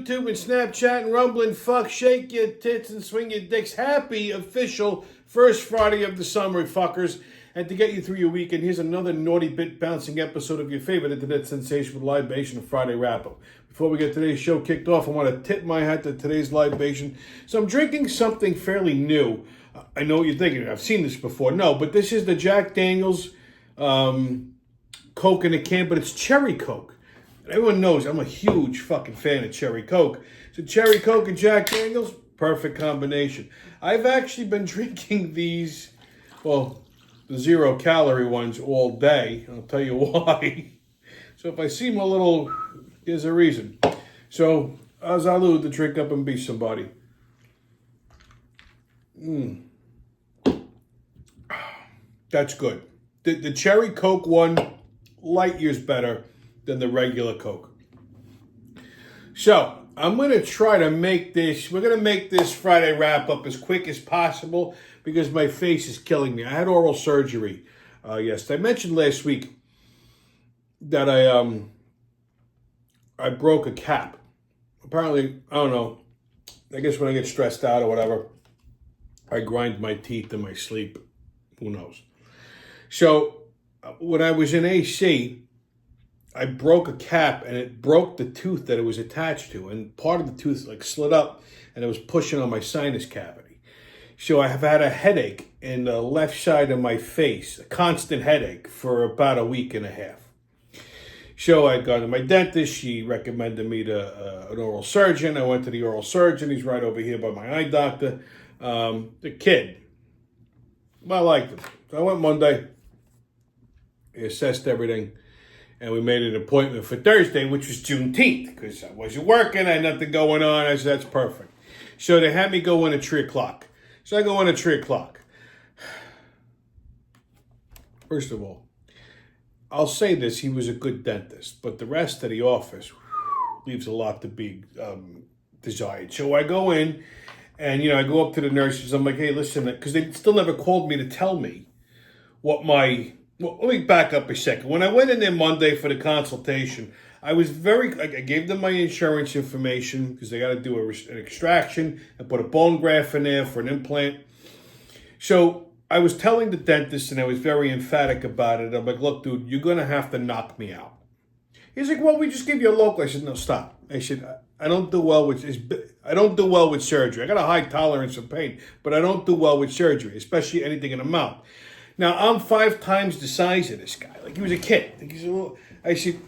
YouTube and Snapchat and Rumble and fuck, shake your tits and swing your dicks. Happy official first Friday of the summer, fuckers. And to get you through your weekend, here's another naughty bit bouncing episode of your favorite internet sensation with Libation Friday Wrap-Up. Before we get today's show kicked off, I want to tip my hat to today's libation. So I'm drinking something fairly new. I know what you're thinking. I've seen this before. No, but this is the Jack Daniels Coke in a can, but it's cherry Coke. Everyone knows I'm a huge fucking fan of cherry Coke. So cherry Coke and Jack Daniels, perfect combination. I've actually been drinking these, well, the 0-calorie ones all day. I'll tell you why. So if I seem a little, there's a reason. So, azalu to drink up and be somebody. That's good. The cherry Coke one, light years better than the regular Coke. So, I'm going to try to make this, we're going to make this Friday wrap-up as quick as possible because my face is killing me. I had oral surgery yesterday. I mentioned last week that I broke a cap. Apparently, I don't know, I guess when I get stressed out or whatever, I grind my teeth in my sleep. Who knows? So, when I was in AC, I broke a cap and it broke the tooth that it was attached to. And part of the tooth like slid up and it was pushing on my sinus cavity. So I have had a headache in the left side of my face, a constant headache for about a week and a half. So I got to my dentist. She recommended me to an oral surgeon. I went to the oral surgeon. He's right over here by my eye doctor. The kid. Well, I liked him. So I went Monday. He assessed everything. And we made an appointment for Thursday, which was Juneteenth, because I wasn't working, I had nothing going on. I said, that's perfect. So they had me go in at 3 o'clock. So I go in at 3 o'clock. First of all, I'll say this, he was a good dentist, but the rest of the office leaves a lot to be desired. So I go in, and, I go up to the nurses. I'm like, hey, listen, because they still never called me to tell me what my... Well, let me back up a second. When I went in there Monday for the consultation, I gave them my insurance information because they got to do an extraction and put a bone graft in there for an implant. So I was telling the dentist, and I was very emphatic about it. I'm like, look, dude, you're going to have to knock me out. He's like, well, we just give you a local. I said, no, stop. I said, I don't do well with surgery. I got a high tolerance of pain, but I don't do well with surgery, especially anything in the mouth. Now, I'm 5 times the size of this guy. Like, he was a kid. I said,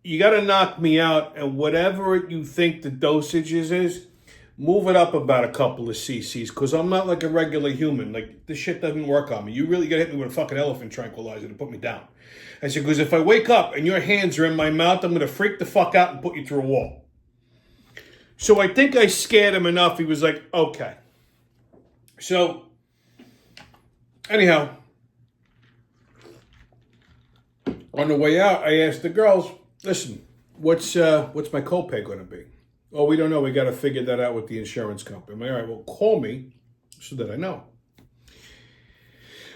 you got to knock me out, and whatever you think the dosages is, move it up about a couple of cc's, because I'm not like a regular human. Like, this shit doesn't work on me. You really got to hit me with a fucking elephant tranquilizer to put me down. I said, because if I wake up and your hands are in my mouth, I'm going to freak the fuck out and put you through a wall. So I think I scared him enough. He was like, okay. So... anyhow, on the way out, I asked the girls, listen, what's my copay going to be? Oh, we don't know. We got to figure that out with the insurance company. I'm like, all right, well, call me so that I know.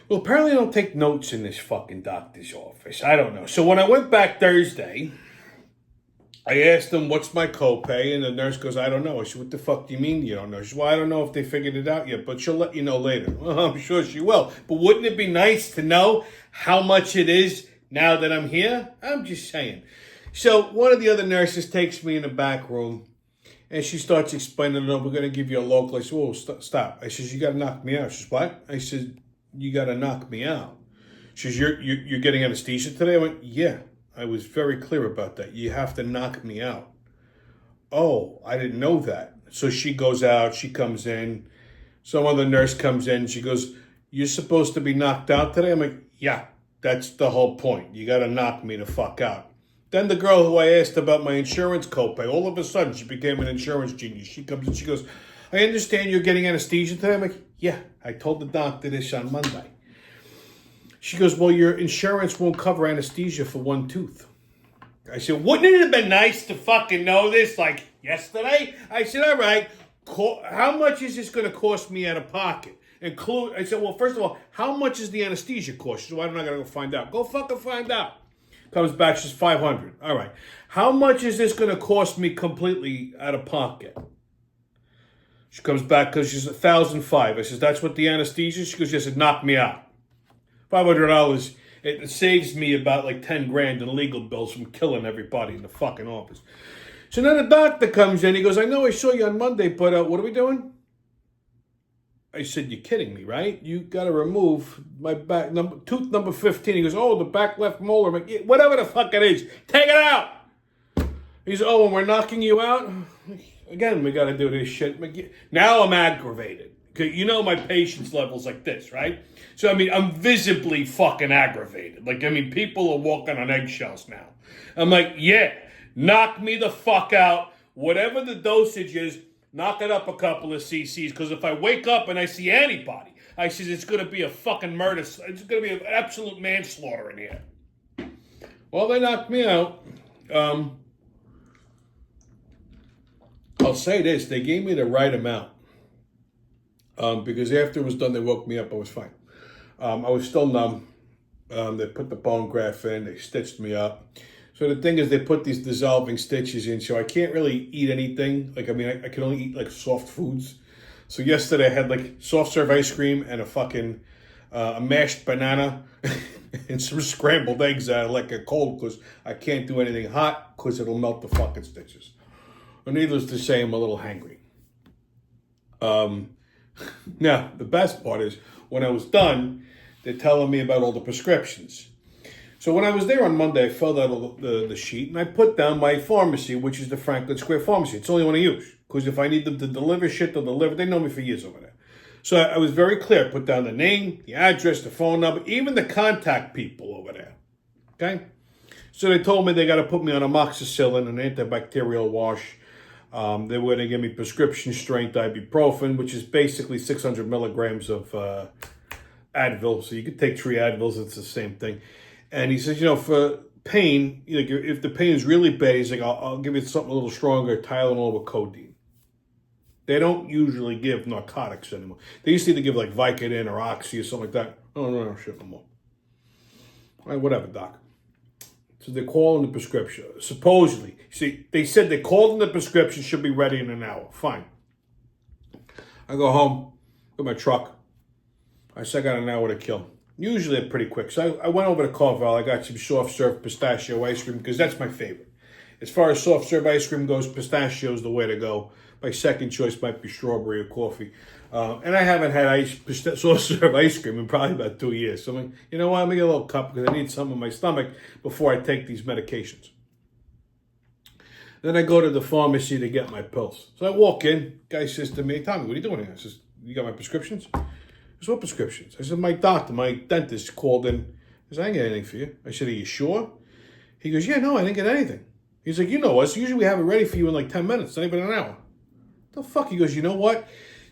Well, apparently I don't take notes in this fucking doctor's office. I don't know. So when I went back Thursday, I asked them, what's my copay? And the nurse goes, I don't know. I said, what the fuck do you mean you don't know? She said, well, I don't know if they figured it out yet, but she'll let you know later. Well, I'm sure she will. But wouldn't it be nice to know how much it is now that I'm here? I'm just saying. So one of the other nurses takes me in the back room, and she starts explaining, no, we're going to give you a local. I said, whoa, stop. I said, you got to knock me out. She says, what? I said, you got to knock me out. She says, you're getting anesthesia today? I went, yeah. I was very clear about that. You have to knock me out. Oh, I didn't know that. So she goes out, she comes in. Some other nurse comes in, she goes, you're supposed to be knocked out today? I'm like, yeah, that's the whole point. You got to knock me the fuck out. Then the girl who I asked about my insurance copay, all of a sudden she became an insurance genius. She comes in, she goes, I understand you're getting anesthesia today? I'm like, yeah, I told the doctor this on Monday. She goes, well, your insurance won't cover anesthesia for one tooth. I said, wouldn't it have been nice to fucking know this like yesterday? I said, all right, how much is this going to cost me out of pocket? I said, well, first of all, how much is the anesthesia cost? She said, well, I'm not going to go find out. Go fucking find out. Comes back, she's 500. All right. How much is this going to cost me completely out of pocket? She comes back because she's 1,005. I says, that's what the anesthesia? She goes, yes, it knocked me out. $500. It saves me about like 10 grand in legal bills from killing everybody in the fucking office. So then the doctor comes in. He goes, I know I saw you on Monday, but what are we doing? I said, you're kidding me, right? You got to remove my back tooth number 15. He goes, oh, the back left molar. I'm like, whatever the fuck it is, take it out. He says, oh, and we're knocking you out? Again, we got to do this shit. Now I'm aggravated. You know my patience level's like this, right? So, I mean, I'm visibly fucking aggravated. Like, I mean, people are walking on eggshells now. I'm like, yeah, knock me the fuck out. Whatever the dosage is, knock it up a couple of cc's. Because if I wake up and I see anybody, I says it's going to be a fucking murder. It's going to be an absolute manslaughter in here. Well, they knocked me out. I'll say this. They gave me the right amount. Because after it was done, they woke me up. I was fine. I was still numb. They put the bone graft in. They stitched me up. So the thing is, they put these dissolving stitches in, so I can't really eat anything. Like, I mean, I can only eat, like, soft foods. So yesterday I had, like, soft serve ice cream and a fucking a mashed banana and some scrambled eggs that I like it cold because I can't do anything hot because it'll melt the fucking stitches. But needless to say, I'm a little hangry. Now, the best part is, when I was done, they're telling me about all the prescriptions. So when I was there on Monday, I filled out the sheet, and I put down my pharmacy, which is the Franklin Square Pharmacy. It's the only one I use, because if I need them to deliver shit, they'll deliver. They know me for years over there. So I was very clear. Put down the name, the address, the phone number, even the contact people over there. Okay? So they told me they got to put me on amoxicillin, an antibacterial wash. They were going to give me prescription strength ibuprofen, which is basically 600 milligrams of Advil. So you could take 3 Advils, it's the same thing. And he says, you know, for pain, you know, if the pain is really bad, he's like, I'll give you something a little stronger, Tylenol with codeine. They don't usually give narcotics anymore. They used to either give like Vicodin or Oxy or something like that. Oh, no, shit no more. All right, whatever, doc. So they're calling the prescription. Supposedly. See, they said they called in the prescription, should be ready in an hour. Fine. I go home, get my truck. I said I got an hour to kill. Usually they're pretty quick. So I went over to Carvel. I got some soft serve pistachio ice cream because that's my favorite. As far as soft serve ice cream goes, pistachio is the way to go. My second choice might be strawberry or coffee. And I haven't had soft serve ice cream in probably about 2 years. So I'm like, you know what? I'm going to get a little cup because I need some in my stomach before I take these medications. Then I go to the pharmacy to get my pills. So I walk in. Guy says to me, Tommy, what are you doing here? I says, you got my prescriptions? He says, what prescriptions? I said, my doctor, my dentist called in. He said, I didn't get anything for you. I said, are you sure? He goes, yeah, no, I didn't get anything. He's like, you know us. Usually we have it ready for you in like 10 minutes, not even an hour. The fuck? He goes, you know what?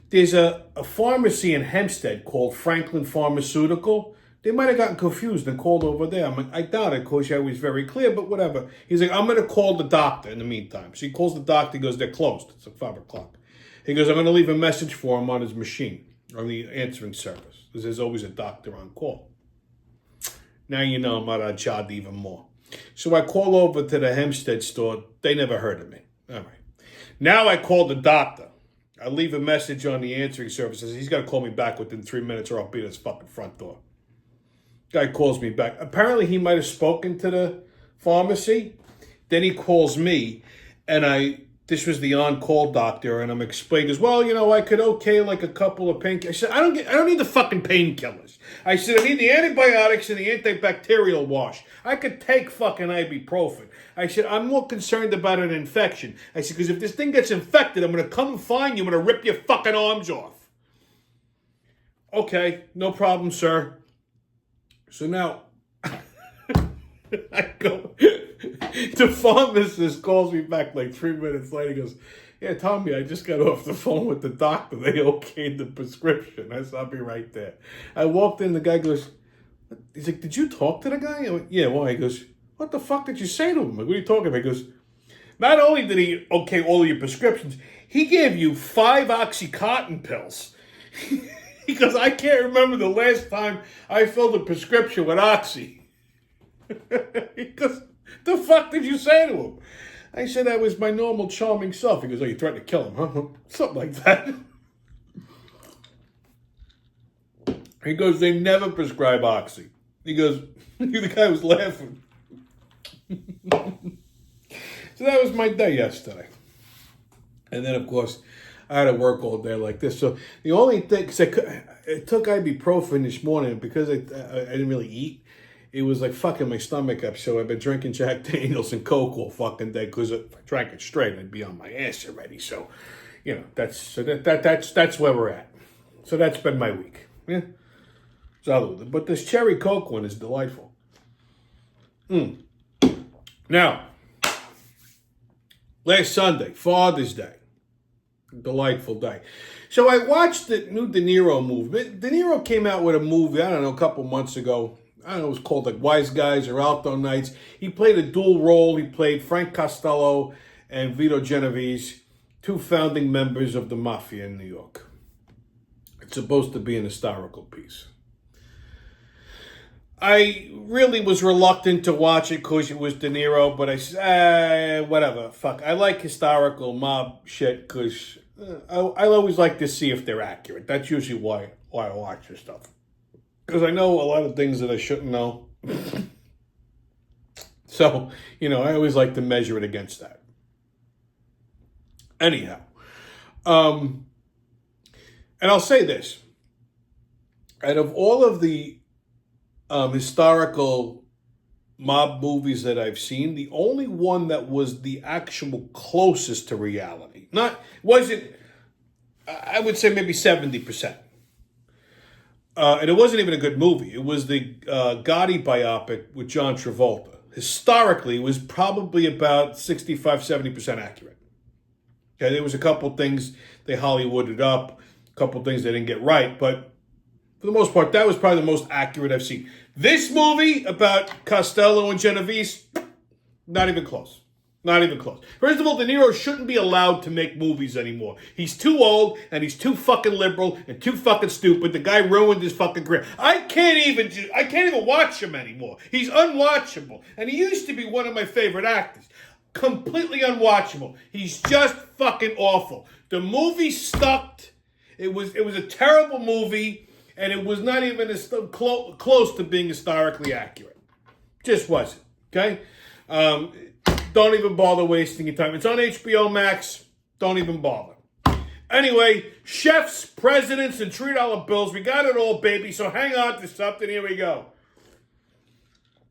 There's a pharmacy in Hempstead called Franklin Pharmaceutical. They might have gotten confused and called over there. I'm like, I doubt it, because I was very clear, but whatever. He's like, I'm going to call the doctor in the meantime. So he calls the doctor. He goes, they're closed. It's like 5 o'clock. He goes, I'm going to leave a message for him on his machine, on the answering service, because there's always a doctor on call. Now you know I'm out of job even more. So I call over to the Hempstead store. They never heard of me. All right. Now I call the doctor. I leave a message on the answering service. He's got to call me back within 3 minutes or I'll be at his fucking front door. Guy calls me back. Apparently he might have spoken to the pharmacy. Then he calls me, and this was the on-call doctor, and I'm explaining, as well, you know, I could okay like a couple of painkillers. I said, I don't need the fucking painkillers. I said, I need the antibiotics and the antibacterial wash. I could take fucking ibuprofen. I said, I'm more concerned about an infection. I said, because if this thing gets infected, I'm going to come and find you. I'm going to rip your fucking arms off. Okay, no problem, sir. So now, I go, the pharmacist calls me back like 3 minutes later. He goes, yeah, Tommy, I just got off the phone with the doctor. They okayed the prescription. I said, I'll be right there. I walked in, the guy goes, he's like, did you talk to the guy? I went, yeah, why? He goes, what the fuck did you say to him? Like, what are you talking about? He goes, not only did he okay all of your prescriptions, he gave you 5 Oxycontin pills. Because I can't remember the last time I filled a prescription with Oxy. He goes, the fuck did you say to him? I said, I was my normal charming self. He goes, oh, you threatened to kill him, huh? Something like that. He goes, they never prescribe Oxy. He goes, the guy was laughing. So that was my day yesterday. And then, of course, I had to work all day like this. So the only thing, because it took ibuprofen this morning because I didn't really eat. It was like fucking my stomach up. So I've been drinking Jack Daniels and Coke all fucking day because if I drank it straight, I'd be on my ass already. So, that's where we're at. So that's been my week. Yeah. But this cherry Coke one is delightful. Now, last Sunday, Father's Day. Delightful day. So I watched the new De Niro movie. De Niro came out with a movie, I don't know, a couple months ago. I don't know, it was called like Wise Guys or Alto Nights. He played a dual role. He played Frank Costello and Vito Genovese, two founding members of the Mafia in New York. It's supposed to be an historical piece. I really was reluctant to watch it because it was De Niro, but I said, whatever, fuck. I like historical mob shit because I always like to see if they're accurate. That's usually why I watch this stuff. Because I know a lot of things that I shouldn't know. So, I always like to measure it against that. Anyhow. And I'll say this. Out of all of the historical mob movies that I've seen, the only one that was the actual closest to reality, I would say maybe 70%. And it wasn't even a good movie. It was the Gotti biopic with John Travolta. Historically, it was probably about 65, 70% accurate. Okay, there was a couple things they Hollywooded up, a couple things they didn't get right, but for the most part, that was probably the most accurate I've seen. This movie about Costello and Genovese, not even close. Not even close. First of all, De Niro shouldn't be allowed to make movies anymore. He's too old, and he's too fucking liberal, and too fucking stupid. The guy ruined his fucking career. I can't even watch him anymore. He's unwatchable. And he used to be one of my favorite actors. Completely unwatchable. He's just fucking awful. The movie sucked. It was a terrible movie. And it was not even close to being historically accurate. Just wasn't. Okay? Don't even bother wasting your time. It's on HBO Max. Don't even bother. Anyway, chefs, presidents, and $3 bills. We got it all, baby. So hang on to something. Here we go.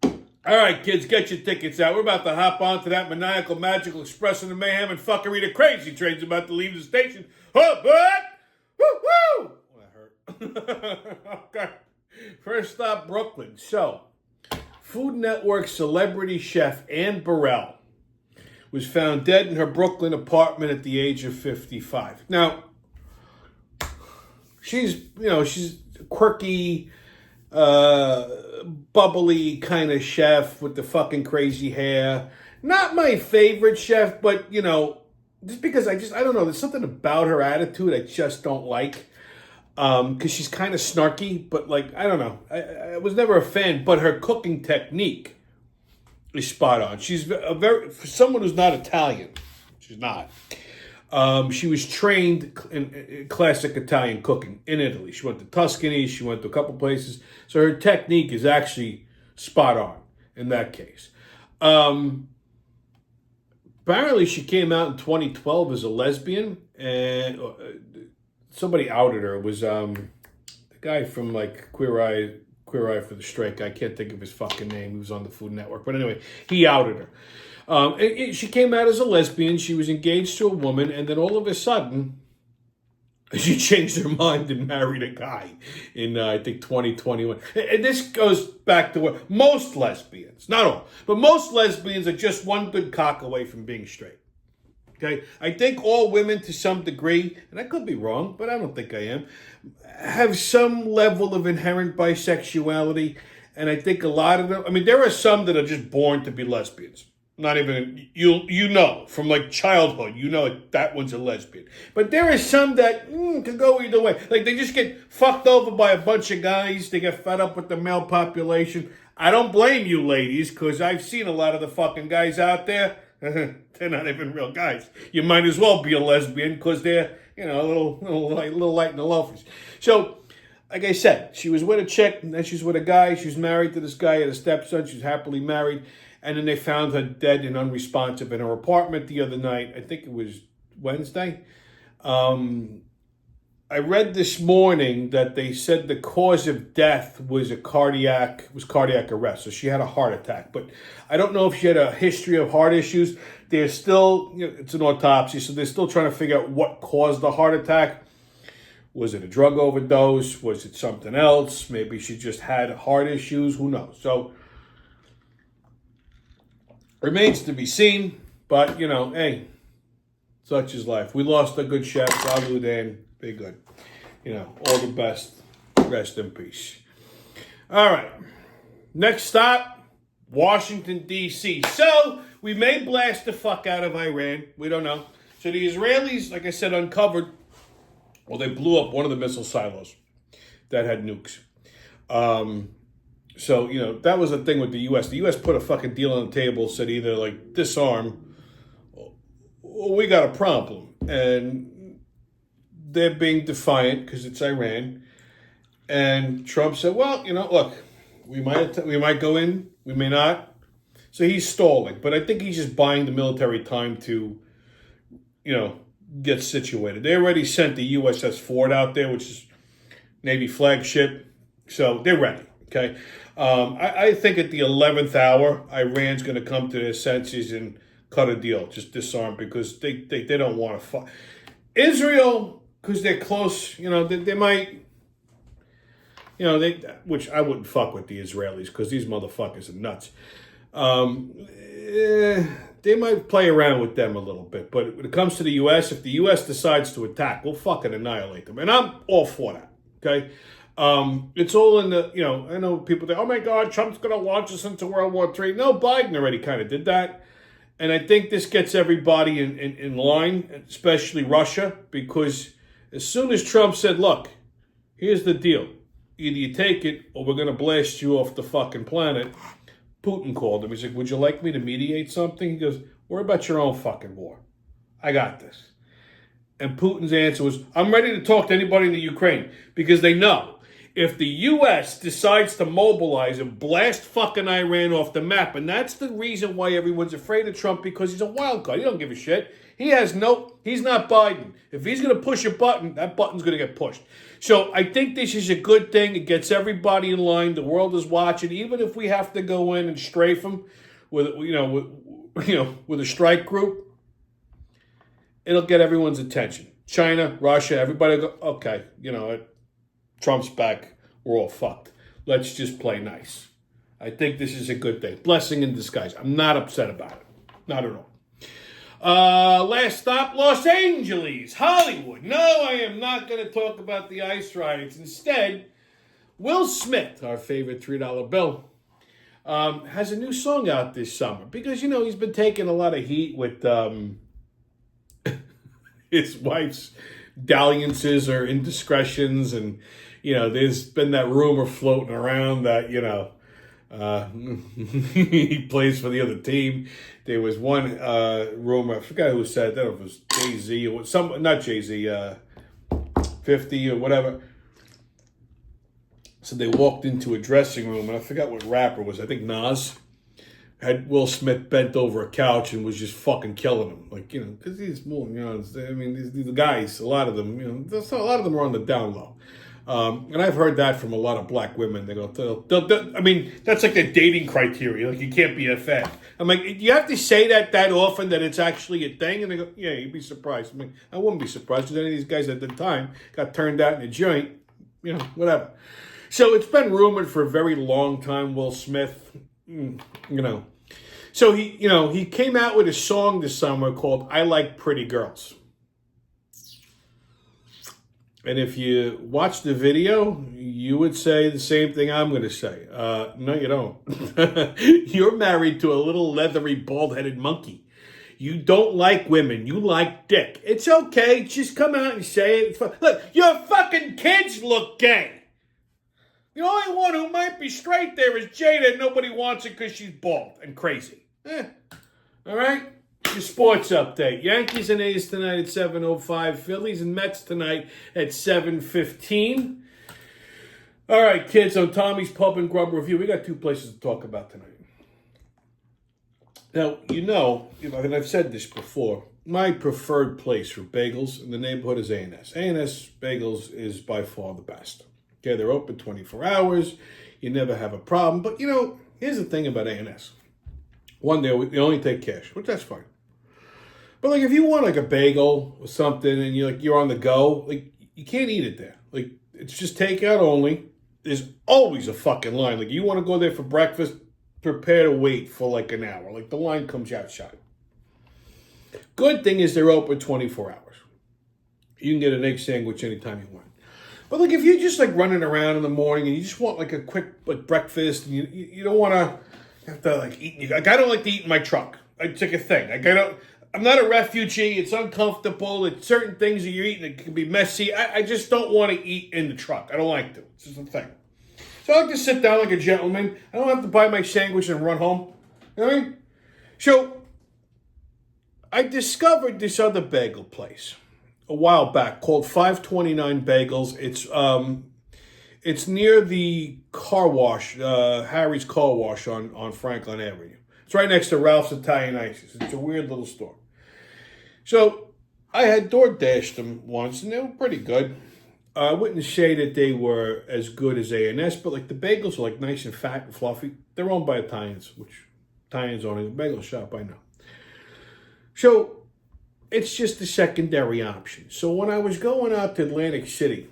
All right, kids, get your tickets out. We're about to hop onto that maniacal, magical express in the mayhem and fuckery. The crazy train's about to leave the station. Oh, but woo-woo! Okay. First stop, Brooklyn. So, Food Network celebrity chef Ann Burrell was found dead in her Brooklyn apartment at the age of 55. Now, she's quirky, bubbly kind of chef with the fucking crazy hair. Not my favorite chef, but, just because I don't know, there's something about her attitude I just don't like. Because she's kind of snarky, but I don't know. I was never a fan, but her cooking technique is spot on. She's for someone who's not Italian, she's not. She was trained in classic Italian cooking in Italy. She went to Tuscany, she went to a couple places. So her technique is actually spot on in that case. Apparently she came out in 2012 as a lesbian, and somebody outed her. It was the guy from Queer Eye for the Straight Guy. I can't think of his fucking name. He was on the Food Network. But anyway, he outed her. She came out as a lesbian. She was engaged to a woman. And then all of a sudden, she changed her mind and married a guy in, I think, 2021. And this goes back to what most lesbians, not all, but most lesbians are just one good cock away from being straight. Okay, I think all women to some degree, and I could be wrong, but I don't think I am, have some level of inherent bisexuality. And I think a lot of them, there are some that are just born to be lesbians. Not even, you know, from like childhood, you know that one's a lesbian. But there are some that can go either way. Like they just get fucked over by a bunch of guys. They get fed up with the male population. I don't blame you ladies, because I've seen a lot of the fucking guys out there. They're not even real guys. You might as well be a lesbian because they're, a little light in the loafers. So, like I said, she was with a chick, and then she's with a guy. She's married to this guy, had a stepson. She's happily married. And then they found her dead and unresponsive in her apartment the other night. I think it was Wednesday. I read this morning that they said the cause of death was cardiac arrest. So she had a heart attack. But I don't know if she had a history of heart issues. They're still, it's an autopsy, so they're still trying to figure out what caused the heart attack. Was it a drug overdose? Was it something else? Maybe she just had heart issues. Who knows? So, remains to be seen, but, hey, such is life. We lost a good chef, Salu Dan, be good. All the best. Rest in peace. All right. Next stop, Washington, D.C. So, we may blast the fuck out of Iran. We don't know. So, the Israelis, like I said, uncovered, they blew up one of the missile silos that had nukes. So, that was the thing with the U.S. The U.S. put a fucking deal on the table, said either, like, disarm or we got a problem. And they're being defiant because it's Iran. And Trump said, well, look, we might go in, we may not. So he's stalling. But I think he's just buying the military time to, get situated. They already sent the USS Ford out there, which is Navy flagship. So they're ready, okay? I think at the 11th hour, Iran's going to come to their senses and cut a deal, just disarm, because they don't want to fight. Israel, because they're close, they might, which I wouldn't fuck with the Israelis, because these motherfuckers are nuts. They might play around with them a little bit. But when it comes to the U.S., if the U.S. decides to attack, we'll fucking annihilate them. And I'm all for that, okay? It's all in the, I know people think, oh my God, Trump's going to launch us into World War III. No, Biden already kind of did that. And I think this gets everybody in line, especially Russia, because as soon as Trump said, look, here's the deal. Either you take it or we're going to blast you off the fucking planet. Putin called him. He's like, would you like me to mediate something? He goes, worry about your own fucking war. I got this. And Putin's answer was, I'm ready to talk to anybody in the Ukraine, because they know if the U.S. decides to mobilize and blast fucking Iran off the map, and that's the reason why everyone's afraid of Trump, because he's a wild card. He don't give a shit. He's not Biden. If he's going to push a button, that button's going to get pushed. So I think this is a good thing. It gets everybody in line. The world is watching. Even if we have to go in and strafe them with a strike group, it'll get everyone's attention. China, Russia, everybody go, okay, Trump's back. We're all fucked. Let's just play nice. I think this is a good thing. Blessing in disguise. I'm not upset about it. Not at all. Last stop, Los Angeles, Hollywood. No, I am not going to talk about the ice riots. Instead, Will Smith, our favorite $3 bill, has a new song out this summer. Because, he's been taking a lot of heat with his wife's dalliances or indiscretions, and there's been that rumor floating around that he plays for the other team. There was one rumor, I forgot who said that, it was Jay-Z or not Jay-Z, 50 or whatever. So they walked into a dressing room, and I forgot what rapper it was. I think Nas had Will Smith bent over a couch and was just fucking killing him. Like, because these guys, a lot of them, a lot of them are on the down low. And I've heard that from a lot of black women. They go, that's like the dating criteria. Like, you can't be a fag. I'm like, you have to say that often that it's actually a thing? And they go, yeah, you'd be surprised. I wouldn't be surprised, because any of these guys at the time got turned out in a joint, whatever. So it's been rumored for a very long time, Will Smith, So he came out with a song this summer called I Like Pretty Girls. And if you watch the video, you would say the same thing I'm going to say. No, you don't. You're married to a little leathery, bald-headed monkey. You don't like women. You like dick. It's okay. Just come out and say it. Look, your fucking kids look gay. The only one who might be straight there is Jada, and nobody wants it because she's bald and crazy. All right? Your sports update. Yankees and A's tonight at 7:05. Phillies and Mets tonight at 7:15. All right, kids, on Tommy's Pub and Grub Review, we got two places to talk about tonight. Now, and I've said this before, my preferred place for bagels in the neighborhood is A&S. A&S Bagels is by far the best. Okay, they're open 24 hours. You never have a problem. But, here's the thing about A&S. One, they only take cash, which that's fine. But, if you want, a bagel or something and you're on the go, you can't eat it there. It's just takeout only. There's always a fucking line. You want to go there for breakfast, prepare to wait for an hour. The line comes outside. Good thing is they're open 24 hours. You can get an egg sandwich anytime you want. But if you're just running around in the morning and you just want a quick breakfast and you don't want to have to eat. I don't like to eat in my truck. It's a thing. I'm not a refugee. It's uncomfortable. It's certain things that you're eating that can be messy. I just don't want to eat in the truck. I don't like to. It's just a thing. So I like to sit down like a gentleman. I don't have to buy my sandwich and run home. You know what I mean? So I discovered this other bagel place a while back called 529 Bagels. It's near the car wash, Harry's Car Wash on Franklin Avenue. It's right next to Ralph's Italian Ices. It's a weird little store. So I had DoorDashed them once, and they were pretty good. I wouldn't say that they were as good as A&S, but the bagels are nice and fat and fluffy. They're owned by Italians, which Italians own a bagel shop, I know. So it's just a secondary option. So when I was going out to Atlantic City,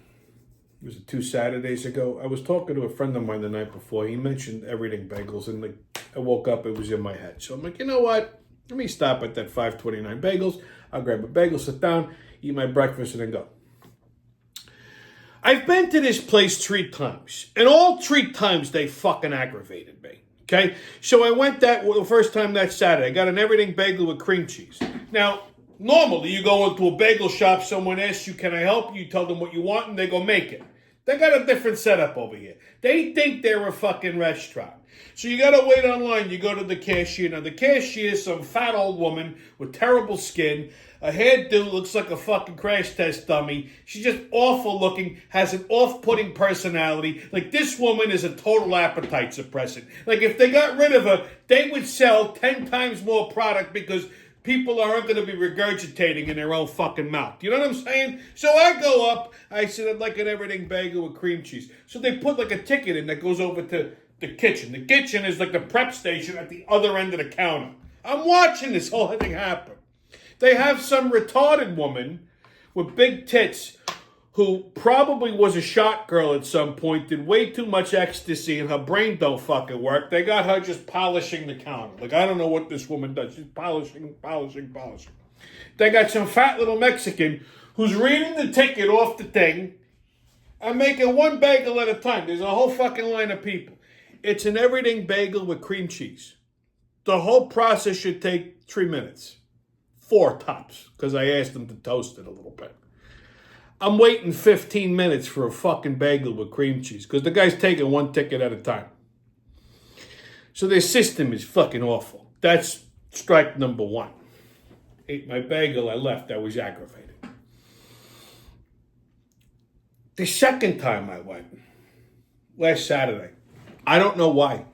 was it 2 Saturdays ago? I was talking to a friend of mine the night before. He mentioned everything bagels, and I woke up, it was in my head. So I'm you know what? Let me stop at that 529 Bagels. I'll grab a bagel, sit down, eat my breakfast, and then go. I've been to this place 3 times, and all 3 times they fucking aggravated me. Okay? So I went the first time that Saturday. I got an everything bagel with cream cheese. Now, normally you go into a bagel shop, someone asks you, can I help you? You tell them what you want, and they go make it. They got a different setup over here. They think they're a fucking restaurant. So you got to wait online. You go to the cashier. Now, the cashier is some fat old woman with terrible skin. A hairdo looks like a fucking crash test dummy. She's just awful looking, has an off-putting personality. This woman is a total appetite suppressant. If they got rid of her, they would sell 10 times more product because people aren't going to be regurgitating in their own fucking mouth. You know what I'm saying? So I go up. I said, I'd like an everything bagel with cream cheese. So they put a ticket in that goes over to the kitchen. The kitchen is the prep station at the other end of the counter. I'm watching this whole thing happen. They have some retarded woman with big tits who probably was a shot girl at some point, did way too much ecstasy, and her brain don't fucking work. They got her just polishing the counter. I don't know what this woman does. She's polishing. They got some fat little Mexican who's reading the ticket off the thing and making one bagel at a time. There's a whole fucking line of people. It's an everything bagel with cream cheese. The whole process should take 3 minutes. 4 tops, because I asked them to toast it a little bit. I'm waiting 15 minutes for a fucking bagel with cream cheese, because the guy's taking one ticket at a time. So their system is fucking awful. That's strike number 1. Ate my bagel, I left, I was aggravated. The second time I went, last Saturday, I don't know why,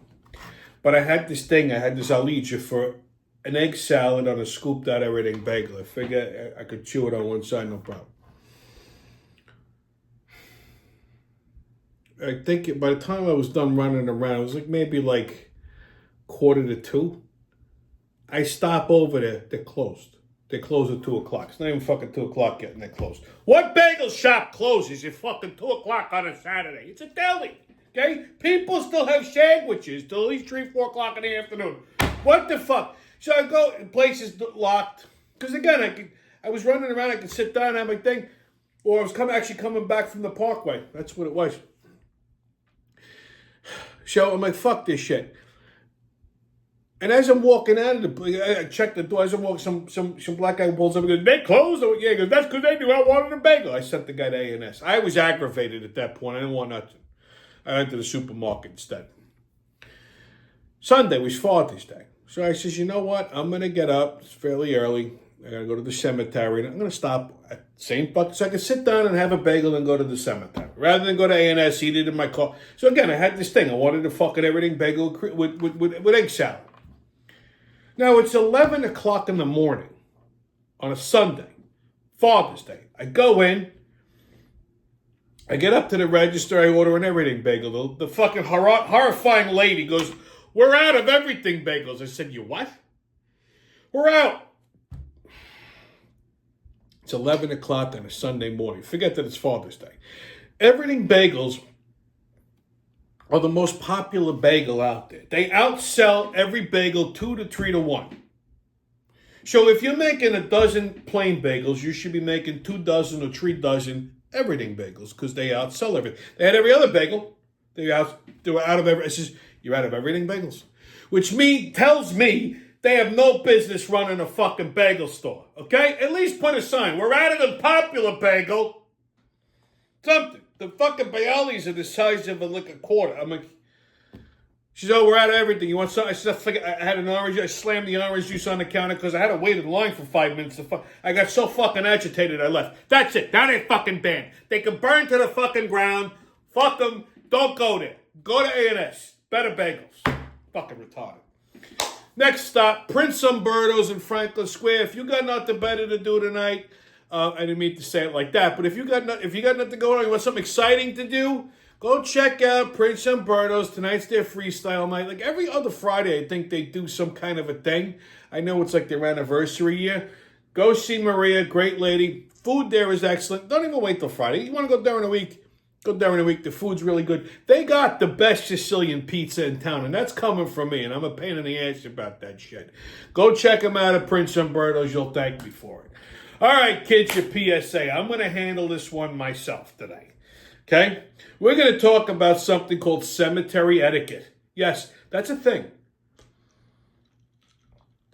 but I had this allegiance for an egg salad on a scooped out everything bagel. I figured I could chew it on one side, no problem. I think by the time I was done running around, it was maybe 1:45. I stop over there, they're closed. They close at 2 o'clock. It's not even fucking 2 o'clock yet and they're closed. What bagel shop closes at fucking 2 o'clock on a Saturday? It's a deli, okay? People still have sandwiches till at least 3, 4 o'clock in the afternoon. What the fuck? So I go, the place is locked. Because again, I was running around, I could sit down and have my thing. Or I was actually coming back from the Parkway. That's what it was. So I'm like, fuck this shit. And as I'm walking out of I checked the door. As I'm walking, some black guy pulls up and goes, "They closed?" Yeah, he goes, "That's because they knew I wanted a bagel." I sent the guy to A&S. I was aggravated at that point. I didn't want nothing. I went to the supermarket instead. Sunday was Father's Day. So I says, you know what? I'm going to get up. It's fairly early. I got to go to the cemetery. And I'm going to stop at same bucket so I can sit down and have a bagel and go to the cemetery. Rather than go to A&S, eat it in my car. So again, I had this thing. I wanted a fucking everything bagel with egg salad. Now, it's 11 o'clock in the morning on a Sunday, Father's Day. I go in. I get up to the register. I order an everything bagel. The fucking horrifying lady goes, "We're out of everything bagels." I said, "You what?" "We're out." It's 11 o'clock on a Sunday morning. Forget that it's Father's Day. Everything bagels are the most popular bagel out there. They outsell every bagel 2 to 3 to 1. So if you're making a dozen plain bagels, you should be making 2 dozen or 3 dozen everything bagels because they outsell everything. They had every other bagel. They were out of every. It says you're out of everything bagels, which tells me they have no business running a fucking bagel store. Okay, at least put a sign. We're out of the popular bagel. Something. The fucking Bailey's are the size of a quarter. I'm like, she said, "Oh, we're out of everything. You want something?" I said, "I had an orange. I slammed the orange juice on the counter because I had to wait in line for 5 minutes. I got so fucking agitated I left. That's it. Now they're fucking banned. They can burn to the fucking ground. Fuck them. Don't go there. Go to A&S. Better bagels. Fucking retarded." Next stop, Prince Umberto's in Franklin Square. If you got nothing better to do tonight, I didn't mean to say it like that, but if you got nothing going on, you want something exciting to do, go check out Prince Umberto's. Tonight's their freestyle night. Like every other Friday, I think they do some kind of a thing. I know it's like their anniversary year. Go see Maria, great lady. Food there is excellent. Don't even wait till Friday. You want to go during the week? Go during the week. The food's really good. They got the best Sicilian pizza in town, and that's coming from me, and I'm a pain in the ass about that shit. Go check them out at Prince Umberto's. You'll thank me for it. All right, kids, your PSA. I'm going to handle this one myself today. Okay? We're going to talk about something called cemetery etiquette. Yes, that's a thing.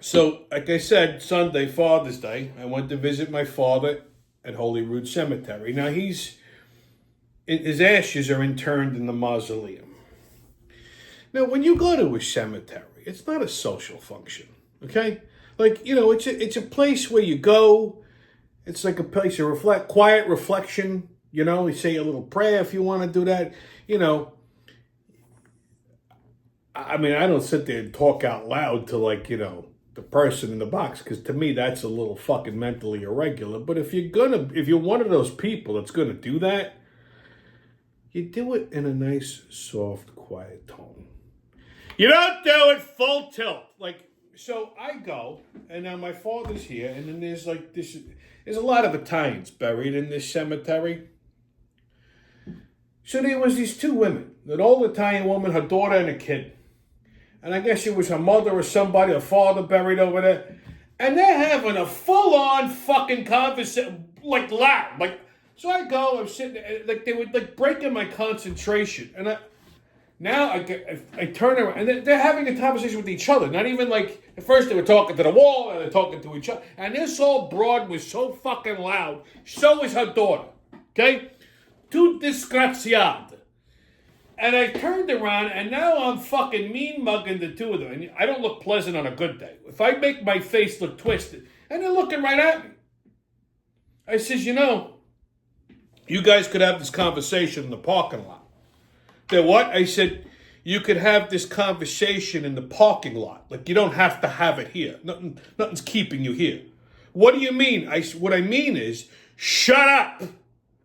So, like I said, Sunday, Father's Day, I went to visit my father at Holyrood Cemetery. Now, his ashes are interned in the mausoleum. Now, when you go to a cemetery, it's not a social function, okay? Like, it's a place where you go. It's like a place of quiet reflection. You say a little prayer if you want to do that. I mean, I don't sit there and talk out loud to the person in the box, because to me that's a little fucking mentally irregular. But if you're one of those people that's gonna do that, you do it in a nice, soft, quiet tone. You don't do it full tilt. So I go, and now my father's here, and then there's a lot of Italians buried in this cemetery. So there was these 2 women, an old Italian woman, her daughter, and a kid. And I guess it was her mother or somebody, her father buried over there. And they're having a full-on fucking conversation, loud. So I go, I'm sitting there, they were breaking my concentration. And I turn around, and they're having a conversation with each other. Not even at first they were talking to the wall, and they're talking to each other. And this old broad was so fucking loud. So was her daughter. Okay? 2 disgraziate. And I turned around, and now I'm fucking mean-mugging the 2 of them. And I don't look pleasant on a good day. If I make my face look twisted, and they're looking right at me. I says, you guys could have this conversation in the parking lot. They're what? I said, you could have this conversation in the parking lot. You don't have to have it here. Nothing's keeping you here. What do you mean? What I mean is, shut up.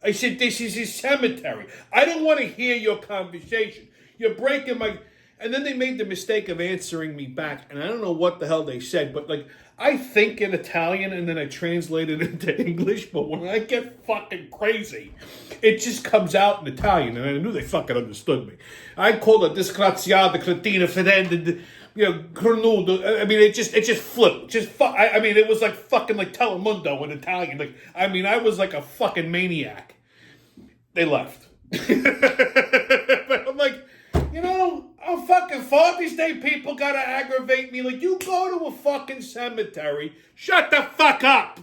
I said, this is a cemetery. I don't want to hear your conversation. You're breaking my... And then they made the mistake of answering me back, and I don't know what the hell they said, but like, I think in Italian and then I translate it into English, but when I get fucking crazy, it just comes out in Italian, and I knew they fucking understood me. I called it disgraziata, cretina, fedenda, cornudo. I mean, it just flipped. I mean, it was like fucking like Telemundo in Italian. Like, I mean, I was like a fucking maniac. They left. But I'm like, fucking Father's Day people gotta aggravate me. Like, you go to a fucking cemetery, shut the fuck up.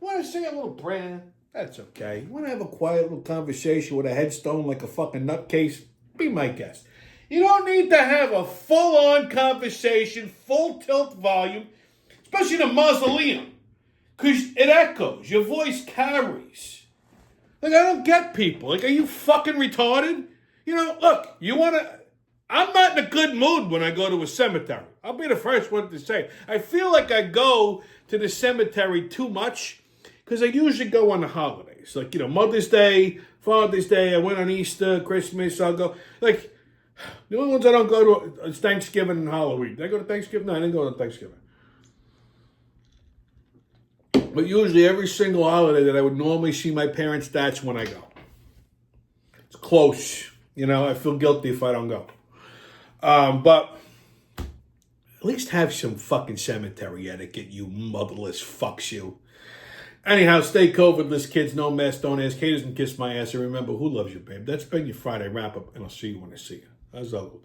Want to sing a little prayer? That's okay. Want to have a quiet little conversation with a headstone like a fucking nutcase? Be my guest. You don't need to have a full-on conversation, full tilt volume, especially in a mausoleum, because it echoes. Your voice carries. Like, I don't get people. Like, are you fucking retarded? Look, I'm not in a good mood when I go to a cemetery. I'll be the first one to say it. I feel like I go to the cemetery too much because I usually go on the holidays. Like, Mother's Day, Father's Day, I went on Easter, Christmas, I'll go. Like, the only ones I don't go to is Thanksgiving and Halloween. Did I go to Thanksgiving? No, I didn't go to Thanksgiving. But usually every single holiday that I would normally see my parents, that's when I go. It's close. I feel guilty if I don't go. But at least have some fucking cemetery etiquette, you motherless fucks, you. Anyhow, stay COVIDless, kids. No mess, don't ask haters, and kiss my ass. And remember, who loves you, babe? That's been your Friday wrap-up, and I'll see you when I see you. As always.